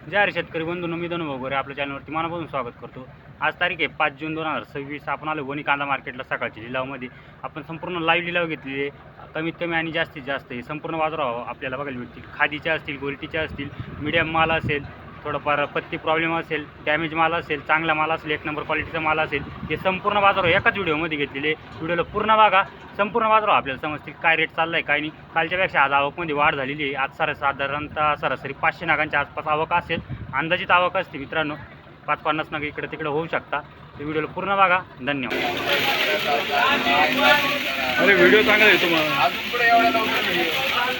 जय हरी शेतकरी बंधूंनो, मी धनु वगैरे आपल्या चॅनलवरती मनापासून स्वागत करतो। आज तारीख आहे 5 जून 2026। आपण आलो वणी कांदा मार्केटला सकाळची लिलावमध्ये। आपण संपूर्ण लाईव्ह लिलाव घेतलेले, कमीत कमी आणि जास्तीत जास्त हे संपूर्ण बाजार आपल्याला बघायला भेटतील। खादीच्या असतील, गोल्टीच्या असतील, मीडियम माल असेल, थोडंफार पत्ती प्रॉब्लेम असेल, डॅमेज माल असेल, चांगला माल असेल, एक नंबर क्वालिटीचा माल असेल, हे संपूर्ण बाजार एकाच व्हिडिओमध्ये घेतलेले। व्हिडिओला पूर्ण बघा, संपूर्ण बाजार आपल्याला समजतील काय रेट चालला आहे काय नाही। कालच्यापेक्षा आज आवकमध्ये वाढ झालेली आहे। आज साधारणतः सरासरी 500 नागांच्या आसपास आवक असेल, अंदाजित आवक असते मित्रांनो। 5-50 नाग इकडे तिकडे होऊ शकता। तर व्हिडिओला पूर्ण बघा, धन्यवाद। अरे व्हिडिओ चांगला आहे तुम्हाला,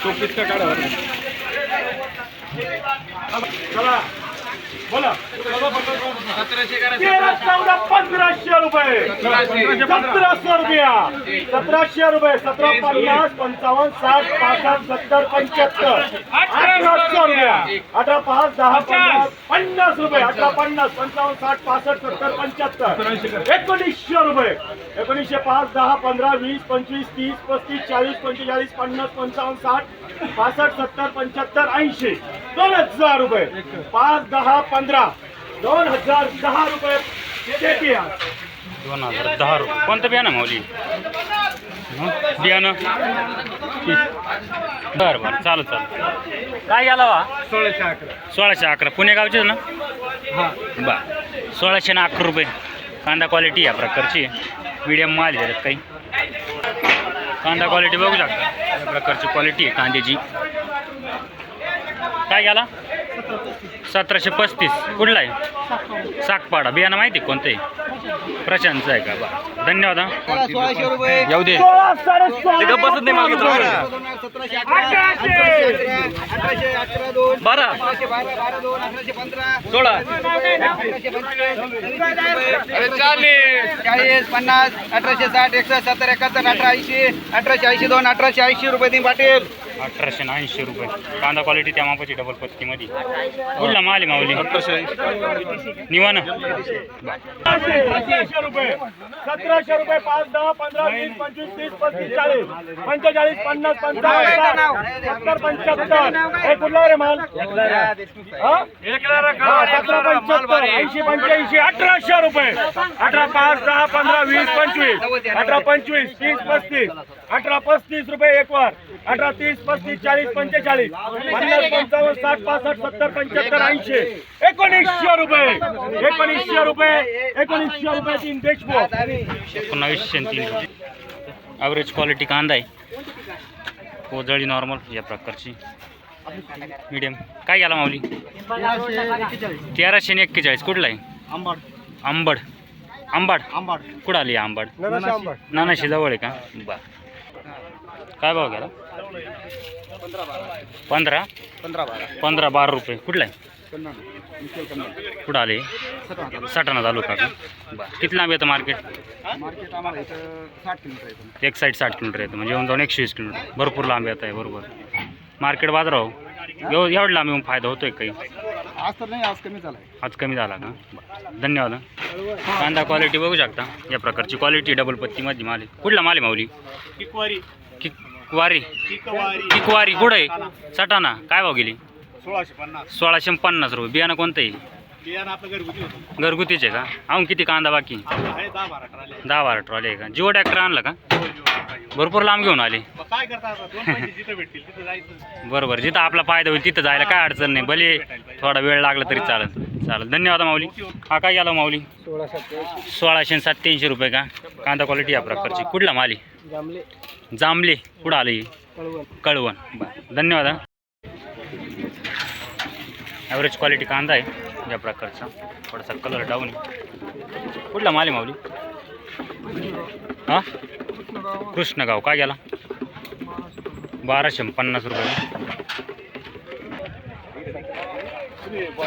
तो किसका काढा चला बोला। 1500 रुपये, 1700 रुपया, 1700 रुपये, 1750, 55, 60, 65, 70, 75, 1800 रुपया, 18, 5, 10, 50 रुपये, 18, 50, 55, 60, 65, 70, 75, 1900 रुपये, 1900, 5, 10, 15, 20, 25, 30, 35, 40, 45, 50, 55, 60, 65, 70, 75, 80, 2000 रुपये, 5, 10, 15, 2010 रुपये, 2010 रुपये। कोणतं बियाणं माऊली? बियाणं बरं बरं, चालू काय गेला वा? 1611 पुणे गावचे ना? हां बरं, 1611 रुपये। कांदा क्वालिटी या प्रकारची, मीडियम माल आहे त्याच्यात काही। कांदा क्वालिटी बघू शकता, या प्रकारची क्वालिटी आहे कांद्याची। काय गेला? 1735। कुठला आहे? साकपाडा। बियाणं माहिती आहे कोणतं आहे? प्रशांतचं आहे का? बरं, धन्यवाद। 1600 रुपये, येऊ दे, बसत नाही मागितलं। 12 16 40, 50, 1860, 61, 70, 71, 1880, 1880, 2, 1880 रुपये दिन पाटील। 1880 रुपये। कांदा क्वालिटी त्या मापाची, डबल पत्तीमध्ये। कुठला माल आहे माऊली? 1880 निवान। 1700 रुपये, 1700 रुपये, 5, 10, 15, 20, 25, 30, 35, 40, 45, 50, 55, 70, 75, हे कुठला रे माल? 80, 85, 1800 रुपये, 18, 5, 10, 15, 20, 25, 18, 25, 30, 35, 18, 35 रुपये एक वार, 18, 30, 35, 40, 45, 50, 55, 60, 65, 70, 75, 80, 1900 रुपये, 1900 रुपये, 1900 रुपये तीन देशमुख। 1903 रुपये। ॲव्हरेज क्वालिटी कांदा आहे, कोजळी नॉर्मल या प्रकारची, मीडियम। काय गेला माऊली? 1341। कुठला आहे? आंबड। आंबाड कुठं आली? आंबाड नानाशी जवळ आहे का? बरं, काय भाव गेला? 15-12 रुपये। कुठला आहे? कुठं आले? सटाणा तालुका का? बरं, किती लांब येतं मार्केट? एक साईड 60 किलोमीटर येतं, म्हणजे येऊन जाऊन 120 किलोमीटर। भरपूर लांब येत आहे, बरोबर। मार्केट बाजाराव एवढं लांब येऊन फायदा होतोय काही? आज तर नाही, आज कमी झाला, आज कमी झाला का? बरं, धन्यवाद। कांदा क्वालिटी बघू शकता, या प्रकारची क्वालिटी डबल पत्तीमध्ये माल आहे। कुठला माल आहे माऊली? किकवारी कुठं आहे? सटाणा। काय भाव गेली? 1650 रुपये। बियाणं कोणतं आहे? घरगुतीचे का? अजून किती कांदा बाकी? 10-12 ट्रॉली आहे का? जिओ ट्रॅक्टर आणला का? भरपूर लांब घेऊन आले। बरोबर, जिथं आपला फायदा होईल तिथं जायला काय अडचण नाही, भले थोडा वेळ लागला तरी चालेल। धन्यवाद माऊली। हा काय गेला माऊली? 1687 रुपये का? कांदा क्वालिटी या प्रकारची। कुठला माल आहे? जांभले। कुठं आले? कळवण। बरं, धन्यवाद। ॲव्हरेज क्वालिटी कांदा आहे या प्रकारचा, थोडासा कलर डाऊन आहे। कुठला माल आहे माऊली? हां, कृष्णगाव। काय गेला? 1250 रुपये।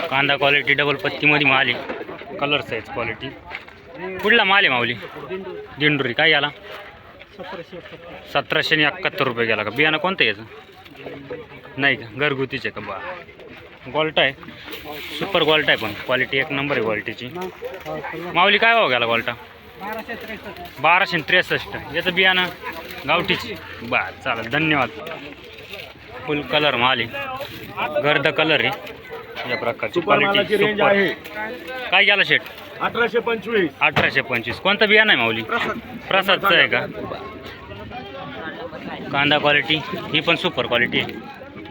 कांदा क्वालिटी डबल पत्तीमध्ये माल आहे, कलर साईज क्वालिटी। कुठला माल आहे माऊली? दिंडुरी। काय गेला? 1771 रुपये गेला का? बियाणं कोणतं याचं? नाही का? घरगुतीचे का? बरं, गोल्टा आहे, सुपर गोल्टा आहे, पण क्वालिटी एक नंबर आहे क्वालिटीची। माऊली काय भाव गेला गोल्टा? 1263। याचं बियाणं गावठीच। बरं, चालेल, धन्यवाद। फुल कलर माल आहे, गर्द कलर आहे। या प्रकारची सुपर मालाची क्वालिटी रेंज आहे. काय गेला शेट 1825. 1825. कोणतं बियाणं आहे माऊली? प्रसादचं आहे का? कांदा क्वालिटी ही पण सुपर क्वालिटी आहे.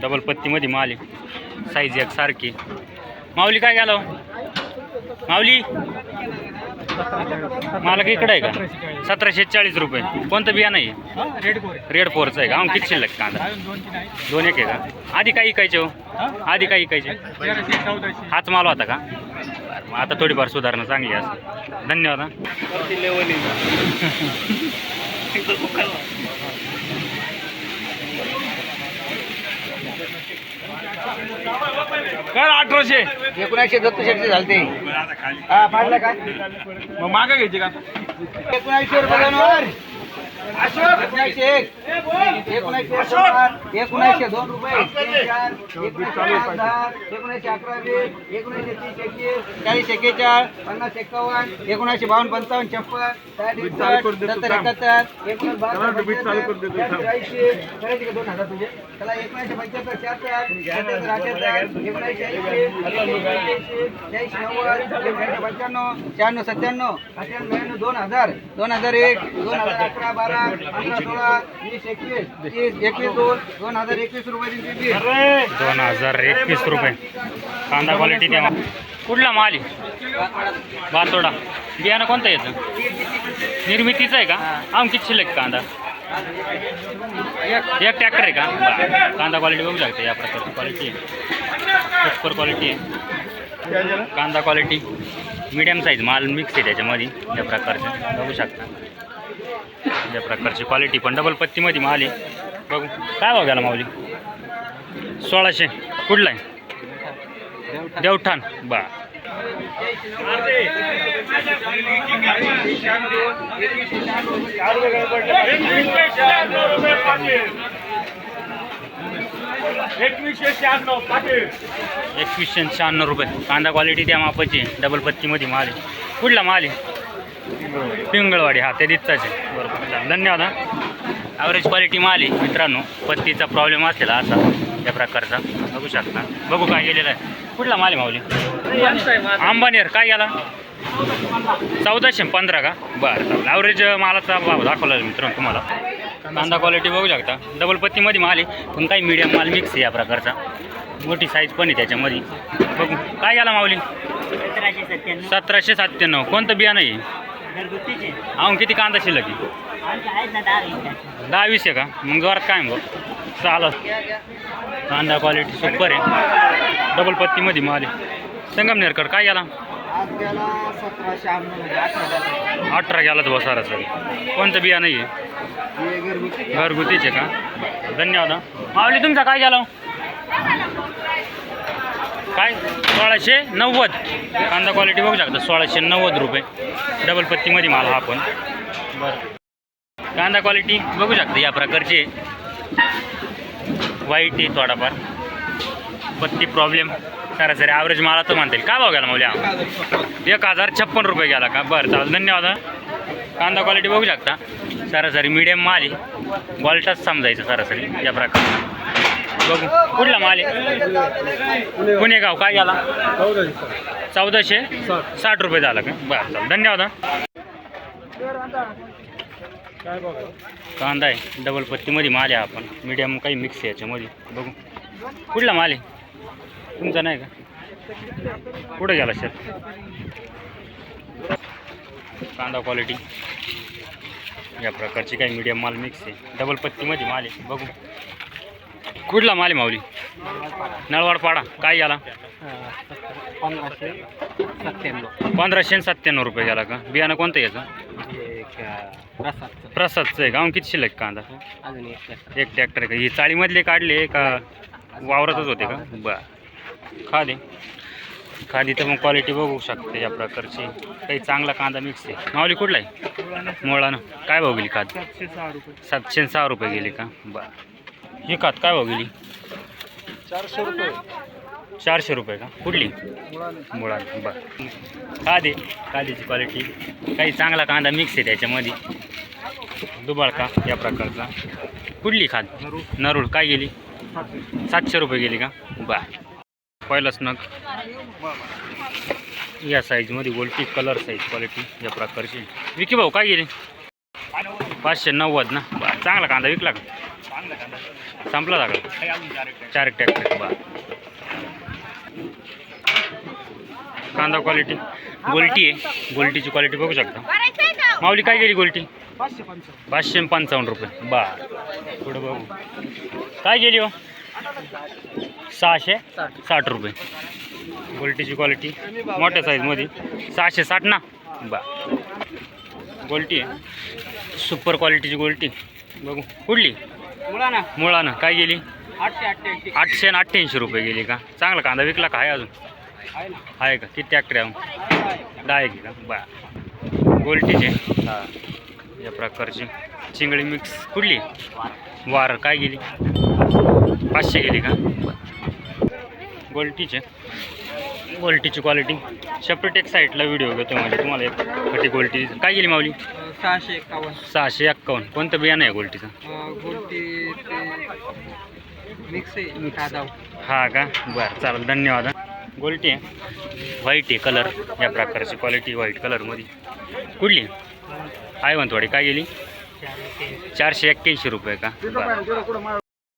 डबल पत्तीमध्ये माल आहे. साईज एक सारखी. माऊली काय गेला हो? माऊली मला इकडं आहे का? 1740 रुपये. कोणतं बियाणं आहे? रेड फोरचं आहे का? किती शिल्लक कांदा? 2 एक आहे का? आधी काय इकायचे हो? आधी काय इकायचे? हाच माल होता का? बरं, मग आता थोडीफार सुधारणा चांगली असं. धन्यवाद हा. काय 1800? 1900 झालते. हा पाडला काय? मग मागं घ्यायचे का? 1900 रुपये जनावर. 1901. 1900 2 रुपये. 1911, 1930, 41, 40, 41, 50, 51, 1952, 55, 56, 70, 2000 तुझे. त्याला 1975, 76, 95, 97, 2000, 2001, 2011, 12, 15, 16, 20, 21, 21, 2021 रुपये. 2021 रुपये. कांदा क्वालिटी द्या. कुठला माल आहे? बातोडा. बियाणं कोणतं याचं? निर्मितीचं आहे का? किती शिल्लक कांदा? एक ट्रॅक्टर आहे का? बरं. कांदा क्वालिटी बघू शकते. या प्रकारची क्वालिटी आहे. सुपर क्वालिटी आहे. कांदा क्वालिटी मीडियम साईज माल मिक्स आहे त्याच्यामध्ये. या प्रकारचं बघू शकता. या प्रकारची क्वालिटी पण डबल पत्तीमध्ये माल आहे. बघू काय बघायला माऊली? 1600. कुठला आहे? देवठाण. बरं. पाटील. 2196 रुपये. कांदा क्वालिटी त्या मापाची डबल पत्तीमध्ये माल आहे. कुठला माल आहे? पिंगळवाडी. हा ते दिसताच आहे. बरोबर. धन्यवाद हा. ॲव्हरेज क्वालिटी माल आहे मित्रांनो. पत्तीचा प्रॉब्लेम असलेला असा या प्रकारचा बघू शकता. बघू काय गेलेला आहे. कुठला माल आहे माऊली? अंबानेर. काय गेला? 1415 का? बरं चालेल. ॲव्हरेज मालाचा भाव दाखवला मित्रांनो तुम्हाला. कांदा क्वालिटी बघू शकता. डबल पत्तीमध्ये माल आहे पण काही मीडियम माल मिक्स आहे या प्रकारचा. मोठी साईज पण आहे त्याच्यामध्ये. बघू काय गेला माऊली? 1797. कोणतं बियाणं आहे? किती कांदा शिल्लक आहे? 10-20 आहे का? मग जोरात काय मग चालत. कांदा क्वालिटी सुपर आहे. डबल पत्तीमध्ये माल आहे. संगमनेरकर काय गेला? 18 गेला तो बसारा सर. कोणतं बियाणं आहे? घरगुतीचे का? धन्यवाद. माऊली तुमचा काय गेला? काय? 1690. कांदा क्वालिटी बघू शकता. 1690 रुपये. डबल पत्तीमध्ये माल हा पण. बरं. कांदा क्वालिटी बघू शकता या प्रकारची. वाईट आहे थोडाफार. पत्ती प्रॉब्लेम. सरासरी ॲव्हरेज मालाचं म्हणता येईल. काय भाव गेला माऊली? 1056 रुपये गेला का? बरं चालेल. धन्यवाद. कांदा क्वालिटी बघू शकता. सरासरी मीडियम माल आहे. बॉल्टाच समजायचं सरासरी या प्रकारचं. बघू कुठला माल आहे? पुणे गाव. काय गेला? 1460 रुपये झाला का? बरं चालेल. धन्यवाद. कांदा आहे डबल पत्तीमध्ये माल आहे. आपण मीडियम काही मिक्स आहे याच्यामध्ये. बघू कुठला माल आहे? तुमचा नाही का? कुठं गेला सर? कांदा क्वालिटी या प्रकारची काही मीडियम माल मिक्स आहे. डबल पत्तीमध्ये माल आहे. बघू कुठला माल आहे माऊली? नळवाडपाडा. काय गेला? 1597 रुपये गेला का? बियाणं कोणतं याचं? प्रसादचं आहे का? किती शिल्लक कांदा? एक ट्रॅक्टर आहे का? ही चाळीमधले काढले का वावरातच होते का? बरं. खादी तर मग क्वालिटी बघू शकते या प्रकारची. काही चांगला कांदा मिक्स आहे. माऊली कुठला आहे? मुळानं. काय भाव गेली खाद? 706 रुपये गेली का? बरं. ही खात काय भाव गेली? 400 रुपये. 400 रुपये का? कुठली? मुळानं. बरं. खादीची क्वालिटी काही चांगला कांदा मिक्स आहे त्याच्यामध्ये. दुबाळ का या प्रकारचा. कुठली खाद? नरूळ. काय गेली? 700 रुपये गेली का? बरं. पहिलाच नग या साईजमध्ये गोल्टी कलर साईज क्वालिटी या प्रकारची. विकी भाऊ काय गेली? 590 ना. बरं, चांगला कांदा विकला का? संपला जागा 4 ट्रॅक्टर. बरं, कांदा क्वालिटी गोल्टी आहे. गोल्टीची क्वालिटी बघू शकता. माऊली काय गेली गोल्टी? 555 रुपये. बरं, पुढं बघू काय गेली हो? 660 रुपये. गोल्टीची क्वालिटी मोठ्या साईजमध्ये 660 ना. बरं, गोल्टी आहे सुपर क्वालिटीची गोल्टी. बघू कुठली? मुळानं काय गेली? 888 रुपये गेली का? चांगला कांदा विकला का? आहे अजून आहे का? किती ट्रॅक्टर आहे? 10 का? बरं, गोल्टीचे हां या प्रकारची चिंगळी मिक्स. कुठली? वार काय गेली? 500 गेली का? गोल्टीची क्वालिटी सेपरेट एक साईडला व्हिडिओ घेतो म्हणजे तुम्हाला एक खटी गोल्टी. काय गेली माऊली? 651. कोणतं बियाणं आहे गोल्टीचं? हा का? बरं चालेल, धन्यवाद. गोल्टी आहे व्हाईट आहे कलर या प्रकारची क्वालिटी व्हाईट कलरमध्ये. कुठली? आयवंतवाडी काय गेली? 481 रुपये का? बरं.